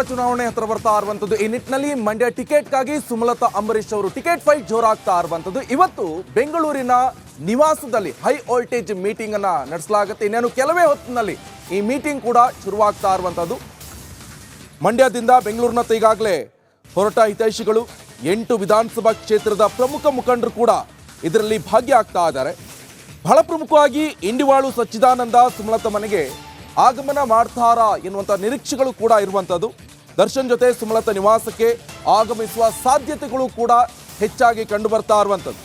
ಚುನಾವಣೆ ಹತ್ರ ಬರ್ತಾ ಇರುವಂತದ್ದು. ಈ ನಿಟ್ಟಿನಲ್ಲಿ ಮಂಡ್ಯ ಟಿಕೆಟ್ಗಾಗಿ ಸುಮಲತಾ ಅಂಬರೀಶ್ ಅವರು ಟಿಕೆಟ್ ಫೈಟ್ ಜೋರಾಗ್ತಾ ಇರುವಂತದ್ದು. ಇವತ್ತು ಬೆಂಗಳೂರಿನ ನಿವಾಸದಲ್ಲಿ ಹೈ ವೋಲ್ಟೇಜ್ ಮೀಟಿಂಗ್ ಅನ್ನ ನಡೆಸಲಾಗುತ್ತೆ. ಇನ್ನೇನು ಕೆಲವೇ ಹೊತ್ತಿನಲ್ಲಿ ಈ ಮೀಟಿಂಗ್ ಕೂಡ ಶುರುವಾಗ್ತಾ ಇರುವಂತದ್ದು. ಮಂಡ್ಯದಿಂದ ಬೆಂಗಳೂರಿನತ್ತ ಈಗಾಗಲೇ ಹೊರಟ ಹಿತೈಷಿಗಳು 8 ವಿಧಾನಸಭಾ ಕ್ಷೇತ್ರದ ಪ್ರಮುಖ ಮುಖಂಡರು ಕೂಡ ಇದರಲ್ಲಿ ಭಾಗಿಯಾಗ್ತಾ ಇದ್ದಾರೆ. ಬಹಳ ಪ್ರಮುಖವಾಗಿ ಇಂಡಿವಾಳು ಸಚ್ಚಿದಾನಂದ ಸುಮಲತಾ ಮನೆಗೆ ಆಗಮನ ಮಾಡ್ತಾರಾ ಎನ್ನುವಂಥ ನಿರೀಕ್ಷೆಗಳು ಕೂಡ ಇರುವಂಥದ್ದು. ದರ್ಶನ್ ಜೊತೆ ಸುಮಲತಾ ನಿವಾಸಕ್ಕೆ ಆಗಮಿಸುವ ಸಾಧ್ಯತೆಗಳು ಕೂಡ ಹೆಚ್ಚಾಗಿ ಕಂಡು ಬರ್ತಾ ಇರುವಂಥದ್ದು.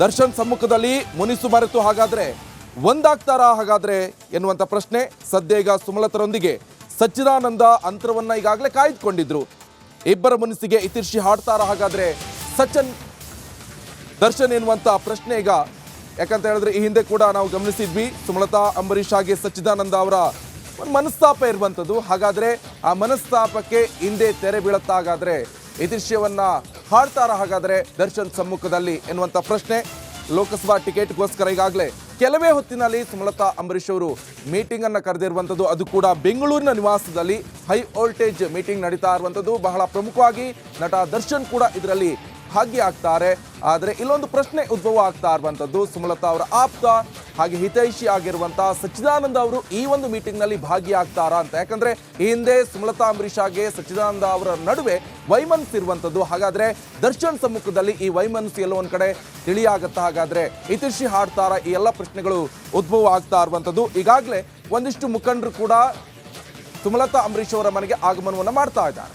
ದರ್ಶನ್ ಸಮ್ಮುಖದಲ್ಲಿ ಮುನಿಸು ಮರೆತು ಹಾಗಾದ್ರೆ ಒಂದಾಗ್ತಾರಾ ಹಾಗಾದ್ರೆ ಎನ್ನುವಂಥ ಪ್ರಶ್ನೆ. ಸದ್ಯ ಈಗ ಸುಮಲತರೊಂದಿಗೆ ಸಚ್ಚಿದಾನಂದ ಅಂತರವನ್ನ ಈಗಾಗಲೇ ಕಾಯ್ದುಕೊಂಡಿದ್ರು. ಇಬ್ಬರ ಮುನಿಸಿಗೆ ಇತಿರ್ಷಿ ಹಾಡ್ತಾರಾ ಹಾಗಾದ್ರೆ ದರ್ಶನ್ ಎನ್ನುವಂಥ ಪ್ರಶ್ನೆ ಈಗ. ಯಾಕಂತ ಹೇಳಿದ್ರೆ ಈ ಹಿಂದೆ ಕೂಡ ನಾವು ಗಮನಿಸಿದ್ವಿ, ಸುಮಲತಾ ಅಂಬರೀಶ್ ಹಾಗೆ ಸಚ್ಚಿದಾನಂದ ಅವರ ಒಂದು ಮನಸ್ತಾಪ ಇರುವಂಥದ್ದು. ಹಾಗಾದ್ರೆ ಆ ಮನಸ್ತಾಪಕ್ಕೆ ಹಿಂದೆ ತೆರೆ ಬೀಳುತ್ತಾಗಾದ್ರೆ ಇತಿರ್ಷ್ಯವನ್ನ ಹಾಡ್ತಾರ ಹಾಗಾದ್ರೆ ದರ್ಶನ್ ಸಮ್ಮುಖದಲ್ಲಿ ಎನ್ನುವಂಥ ಪ್ರಶ್ನೆ. ಲೋಕಸಭಾ ಟಿಕೆಟ್ಗೋಸ್ಕರ ಈಗಾಗಲೇ ಕೆಲವೇ ಹೊತ್ತಿನಲ್ಲಿ ಸುಮಲತಾ ಅಂಬರೀಶ್ ಅವರು ಮೀಟಿಂಗ್ ಅನ್ನು ಕರೆದಿರುವಂಥದ್ದು. ಅದು ಕೂಡ ಬೆಂಗಳೂರಿನ ನಿವಾಸದಲ್ಲಿ ಹೈ ವೋಲ್ಟೇಜ್ ಮೀಟಿಂಗ್ ನಡೀತಾ ಇರುವಂಥದ್ದು. ಬಹಳ ಪ್ರಮುಖವಾಗಿ ನಟ ದರ್ಶನ್ ಕೂಡ ಇದರಲ್ಲಿ ಭಾಗಿಯಾಗ್ತಾರೆ. ಆದರೆ ಇಲ್ಲೊಂದು ಪ್ರಶ್ನೆ ಉದ್ಭವ ಆಗ್ತಾ ಇರುವಂಥದ್ದು, ಸುಮಲತಾ ಅವರ ಆಪ್ತ ಹಾಗೆ ಹಿತೈಷಿ ಆಗಿರುವಂತಹ ಸಚ್ಚಿದಾನಂದ ಅವರು ಈ ಒಂದು ಮೀಟಿಂಗ್ ನಲ್ಲಿ ಭಾಗಿಯಾಗ್ತಾರಾ ಅಂತ. ಯಾಕಂದ್ರೆ ಈ ಹಿಂದೆ ಸುಮಲತಾ ಅಂಬರೀಶ್ ಹಾಗೆ ಸಚ್ಚಿದಾನಂದ ಅವರ ನಡುವೆ ವೈಮನಸ್ಸು ಇರುವಂಥದ್ದು. ಹಾಗಾದ್ರೆ ದರ್ಶನ್ ಸಮ್ಮುಖದಲ್ಲಿ ಈ ವೈಮನಸ್ಸು ಎಲ್ಲೋ ಒಂದ್ ಕಡೆ ತಿಳಿಯಾಗತ್ತಾ, ಹಾಗಾದ್ರೆ ಹಿತೈಷಿ ಹಾಡ್ತಾರಾ, ಈ ಎಲ್ಲ ಪ್ರಶ್ನೆಗಳು ಉದ್ಭವ ಆಗ್ತಾ ಇರುವಂಥದ್ದು. ಈಗಾಗಲೇ ಒಂದಿಷ್ಟು ಮುಖಂಡರು ಕೂಡ ಸುಮಲತಾ ಅಂಬರೀಶ್ ಅವರ ಮನೆಗೆ ಆಗಮನವನ್ನು ಮಾಡ್ತಾ ಇದ್ದಾರೆ.